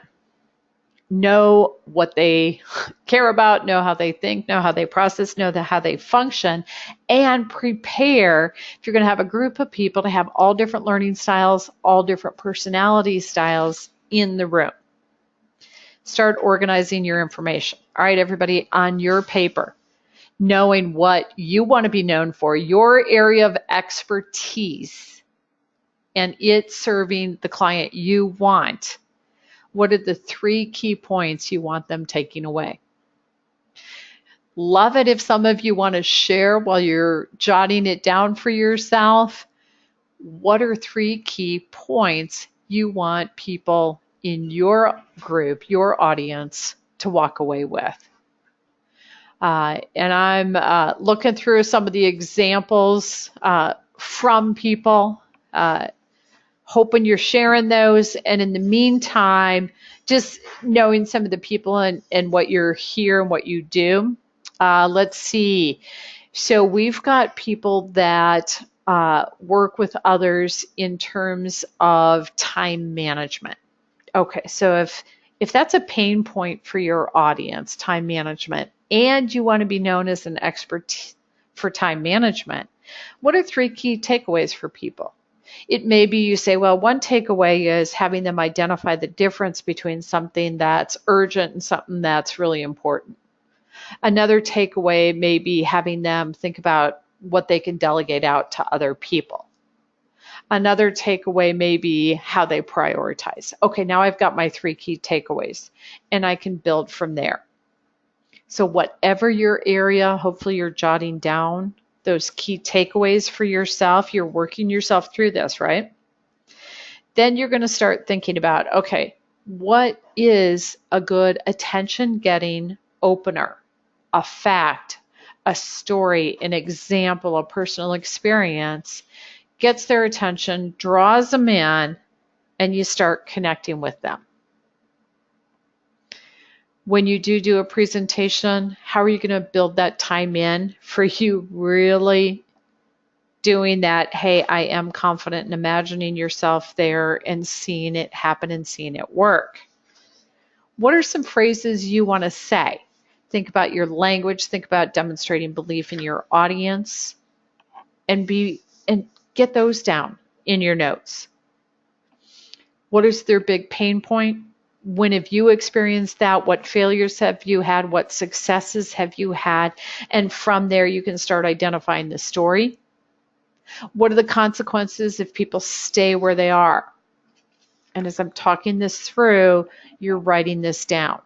Know what they care about, know how they think, know how they process, know how they function, and prepare, if you're going to have a group of people, to have all different learning styles, all different personality styles in the room. Start organizing your information. All right, everybody, on your paper, knowing what you want to be known for, your area of expertise, and it serving the client you want. What are the 3 key points you want them taking away? Love it if some of you want to share while you're jotting it down for yourself. What are 3 key points you want people in your group, your audience, to walk away with? And I'm looking through some of the examples from people, hoping you're sharing those. And in the meantime, just knowing some of the people and what you're here and what you do. Let's see. So we've got people that work with others in terms of time management. Okay, so if that's a pain point for your audience, time management, and you want to be known as an expert for time management, what are 3 key takeaways for people? It may be you say, well, one takeaway is having them identify the difference between something that's urgent and something that's really important. Another takeaway may be having them think about what they can delegate out to other people. Another takeaway may be how they prioritize. Okay, now I've got my 3 key takeaways, and I can build from there. So whatever your area, hopefully you're jotting down those key takeaways for yourself. You're working yourself through this, right? Then you're going to start thinking about, okay, what is a good attention-getting opener? A fact, a story, an example, a personal experience gets their attention, draws them in, and you start connecting with them. When you do a presentation, how are you going to build that time in for you really doing that, hey, I am confident, and imagining yourself there and seeing it happen and seeing it work? What are some phrases you want to say? Think about your language, think about demonstrating belief in your audience, and get those down in your notes. What is their big pain point? When have you experienced that? What failures have you had? What successes have you had? And from there, you can start identifying the story. What are the consequences if people stay where they are? And as I'm talking this through, you're writing this down.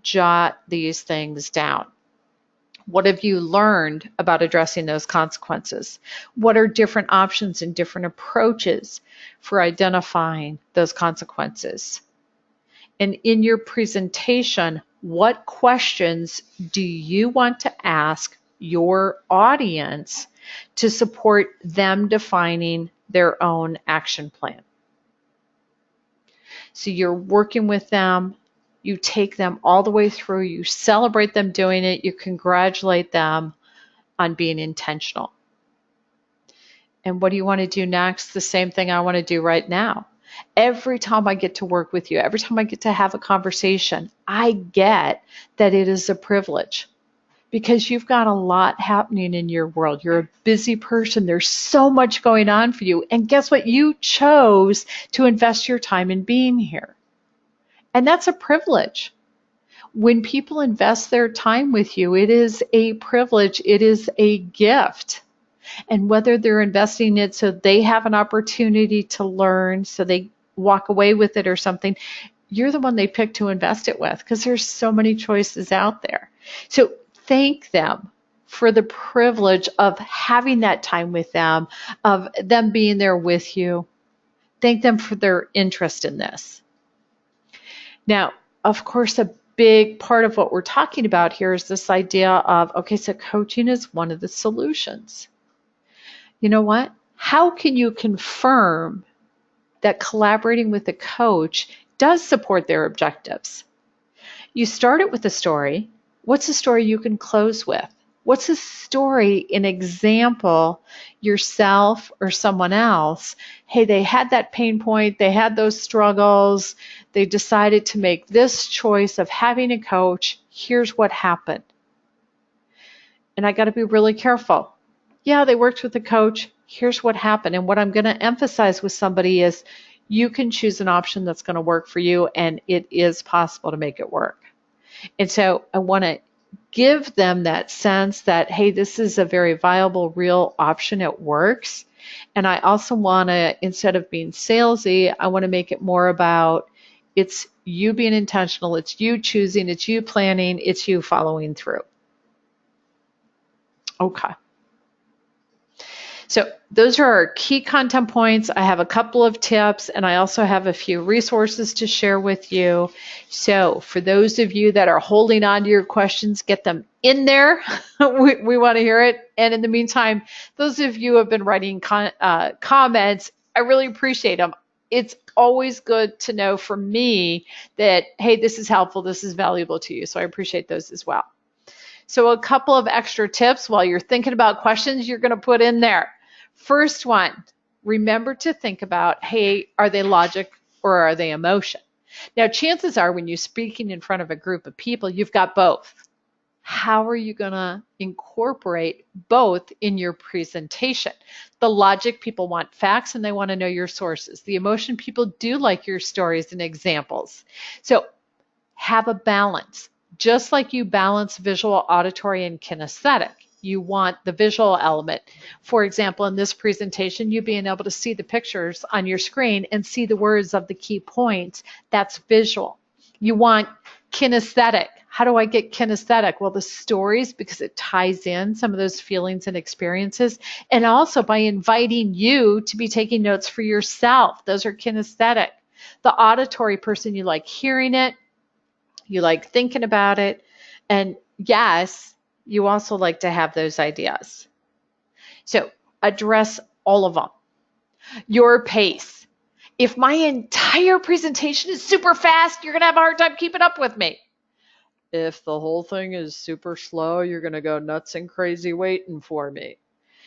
Jot these things down. What have you learned about addressing those consequences? What are different options and different approaches for identifying those consequences? And in your presentation, what questions do you want to ask your audience to support them defining their own action plan? So you're working with them, you take them all the way through, you celebrate them doing it, you congratulate them on being intentional. And what do you want to do next? The same thing I want to do right now. Every time I get to work with you, every time I get to have a conversation, I get that it is a privilege because you've got a lot happening in your world. You're a busy person. There's so much going on for you. And guess what? You chose to invest your time in being here. And that's a privilege. When people invest their time with you, it is a privilege. It is a gift. And whether they're investing it so they have an opportunity to learn, so they walk away with it or something, you're the one they pick to invest it with because there's so many choices out there. So thank them for the privilege of having that time with them, of them being there with you. Thank them for their interest in this. Now, of course, a big part of what we're talking about here is this idea of, okay, so coaching is one of the solutions. You know what? How can you confirm that collaborating with a coach does support their objectives? You start it with a story. What's a story you can close with? What's a story, an example, yourself or someone else? Hey, they had that pain point, they had those struggles, they decided to make this choice of having a coach. Here's what happened. And I got to be really careful. Yeah, they worked with a coach. Here's what happened. And what I'm going to emphasize with somebody is You can choose an option that's going to work for you, and it is possible to make it work. And so I want to give them that sense that, hey, this is a very viable, real option. It works. And I also want to, instead of being salesy, I want to make it more about it's you being intentional, it's you choosing, it's you planning, it's you following through. Okay. So those are our key content points. I have a couple of tips, and I also have a few resources to share with you. So for those of you that are holding on to your questions, get them in there. we want to hear it. And in the meantime, those of you who have been writing comments, I really appreciate them. It's always good to know from me that, hey, this is helpful, this is valuable to you. So I appreciate those as well. So a couple of extra tips while you're thinking about questions you're going to put in there. First one, remember to think about, hey, are they logic or are they emotion? Now, chances are when you're speaking in front of a group of people, you've got both. How are you going to incorporate both in your presentation? The logic, people want facts and they want to know your sources. The emotion, people do like your stories and examples. So have a balance. Just like you balance visual, auditory, and kinesthetic, you want the visual element. For example, in this presentation, you being able to see the pictures on your screen and see the words of the key points, that's visual. You want kinesthetic. How do I get kinesthetic? Well, the stories, because it ties in some of those feelings and experiences, and also by inviting you to be taking notes for yourself. Those are kinesthetic. The auditory person, you like hearing it, you like thinking about it, and yes, you also like to have those ideas. So address all of them. Your pace. If my entire presentation is super fast, you're going to have a hard time keeping up with me. If the whole thing is super slow, you're going to go nuts and crazy waiting for me.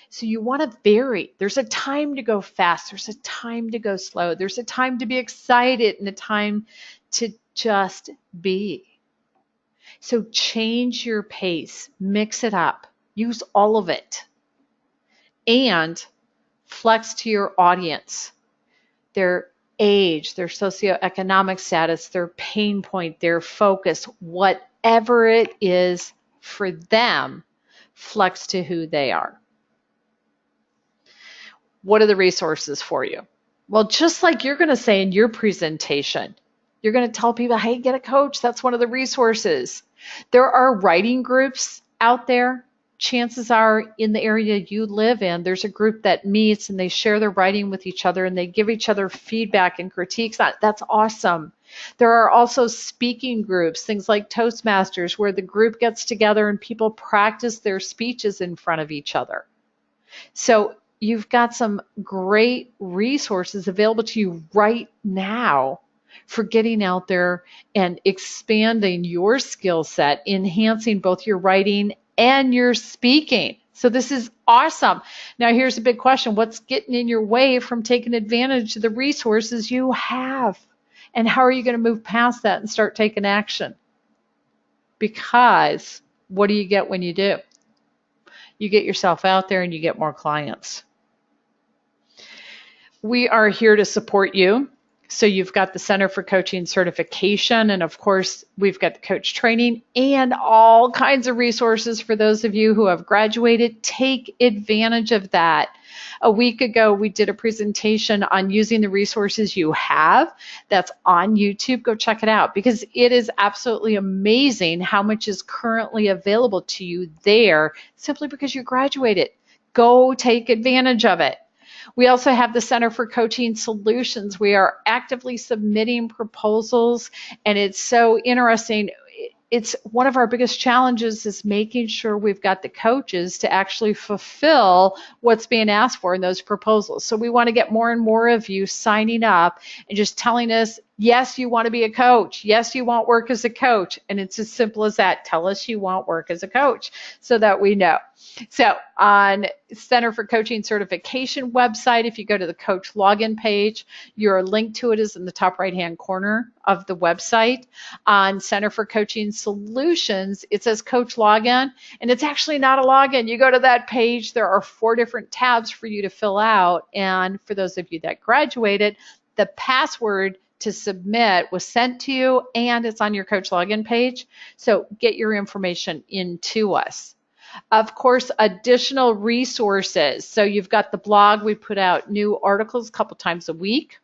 So you want to vary. There's a time to go fast. There's a time to go slow. There's a time to be excited and a time to just be. So change your pace, mix it up, use all of it, and flex to your audience, their age, their socioeconomic status, their pain point, their focus, whatever it is for them, flex to who they are. What are the resources for you? Well, just like you're going to say in your presentation, you're going to tell people, hey, get a coach. That's one of the resources. There are writing groups out there. Chances are in the area you live in, there's a group that meets and they share their writing with each other and they give each other feedback and critiques. That's awesome. There are also speaking groups, things like Toastmasters, where the group gets together and people practice their speeches in front of each other. So you've got some great resources available to you right now for getting out there and expanding your skill set, enhancing both your writing and your speaking. So this is awesome. Now here's a big question. What's getting in your way from taking advantage of the resources you have? And how are you going to move past that and start taking action? Because what do you get when you do? You get yourself out there and you get more clients. We are here to support you. So you've got the Center for Coaching certification, and of course, we've got the coach training and all kinds of resources for those of you who have graduated. Take advantage of that. A week ago, we did a presentation on using the resources you have. That's on YouTube. Go check it out because it is absolutely amazing how much is currently available to you there simply because you graduated. Go take advantage of it. We also have the Center for Coaching Solutions. We are actively submitting proposals, and it's so interesting. It's one of our biggest challenges is making sure we've got the coaches to actually fulfill what's being asked for in those proposals. So we want to get more and more of you signing up and just telling us, yes, you want to be a coach. Yes, you want work as a coach. And it's as simple as that. Tell us you want work as a coach so that we know. So on Center for Coaching Certification website, if you go to the coach login page, your link to it is in the top right-hand corner of the website. On Center for Coaching Solutions, it says coach login, and it's actually not a login. You go to that page, there are 4 different tabs for you to fill out. And for those of you that graduated, the password to submit was sent to you, and it's on your coach login page. So get your information into us. Of course, additional resources. So you've got the blog. We put out new articles a couple times a week.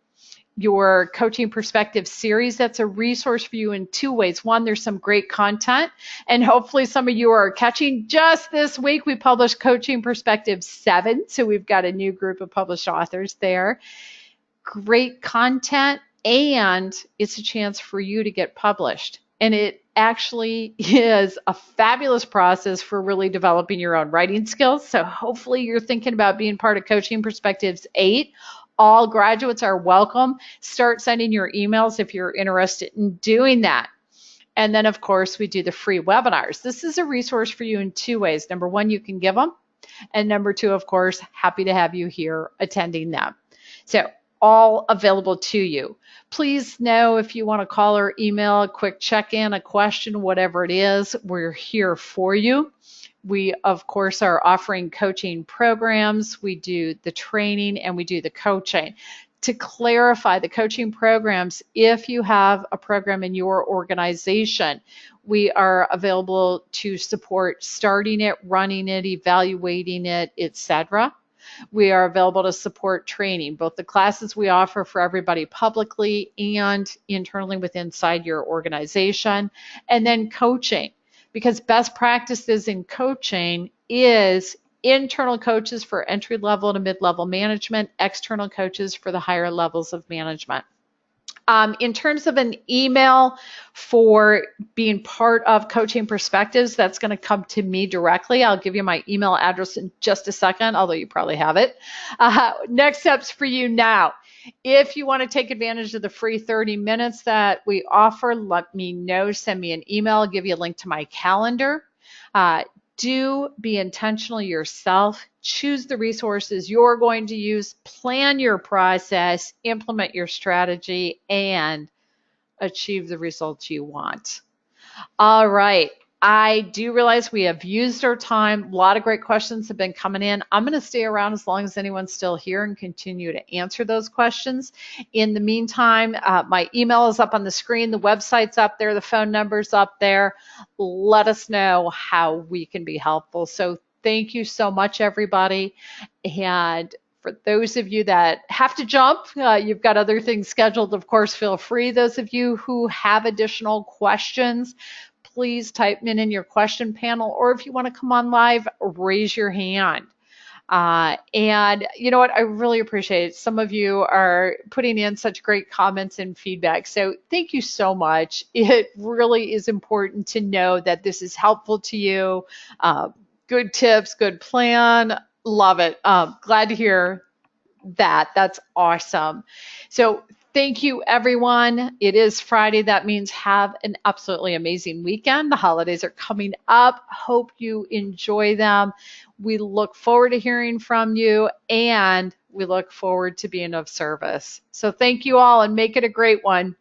Your Coaching Perspective series, that's a resource for you in two ways. One, there's some great content, and hopefully some of you are catching. Just this week, we published Coaching Perspective 7, so we've got a new group of published authors there. Great content, and it's a chance for you to get published. And it actually is a fabulous process for really developing your own writing skills. So hopefully you're thinking about being part of Coaching Perspectives 8. All graduates are welcome. Start sending your emails if you're interested in doing that. And then, of course, we do the free webinars. This is a resource for you in two ways. Number one, you can give them. And number two, of course, happy to have you here attending them. So all available to you. Please know if you want to call or email, a quick check-in, a question, whatever it is, we're here for you. We, of course, are offering coaching programs. We do the training and we do the coaching. To clarify the coaching programs, if you have a program in your organization, we are available to support starting it, running it, evaluating it, etc. We are available to support training, both the classes we offer for everybody publicly and internally inside your organization, and then coaching. Because best practices in coaching is internal coaches for entry-level to mid-level management, external coaches for the higher levels of management. In terms of an email for being part of Coaching Perspectives, that's going to come to me directly. I'll give you my email address in just a second, although you probably have it. Next steps for you now. If you want to take advantage of the free 30 minutes that we offer, let me know. Send me an email. I'll give you a link to my calendar. Do be intentional yourself. Choose the resources you're going to use. Plan your process. Implement your strategy and achieve the results you want. All right. I do realize we have used our time. A lot of great questions have been coming in. I'm going to stay around as long as anyone's still here and continue to answer those questions. In the meantime, my email is up on the screen. The website's up there. The phone number's up there. Let us know how we can be helpful. So thank you so much, everybody. And for those of you that have to jump, you've got other things scheduled, of course, feel free. Those of you who have additional questions, please type them in your question panel, or if you want to come on live, raise your hand. And you know what? I really appreciate it. Some of you are putting in such great comments and feedback. So thank you so much. It really is important to know that this is helpful to you. Good tips, good plan. Love it. Glad to hear that. That's awesome. So thank you, everyone. It is Friday. That means have an absolutely amazing weekend. The holidays are coming up. Hope you enjoy them. We look forward to hearing from you, and we look forward to being of service. So thank you all, and make it a great one.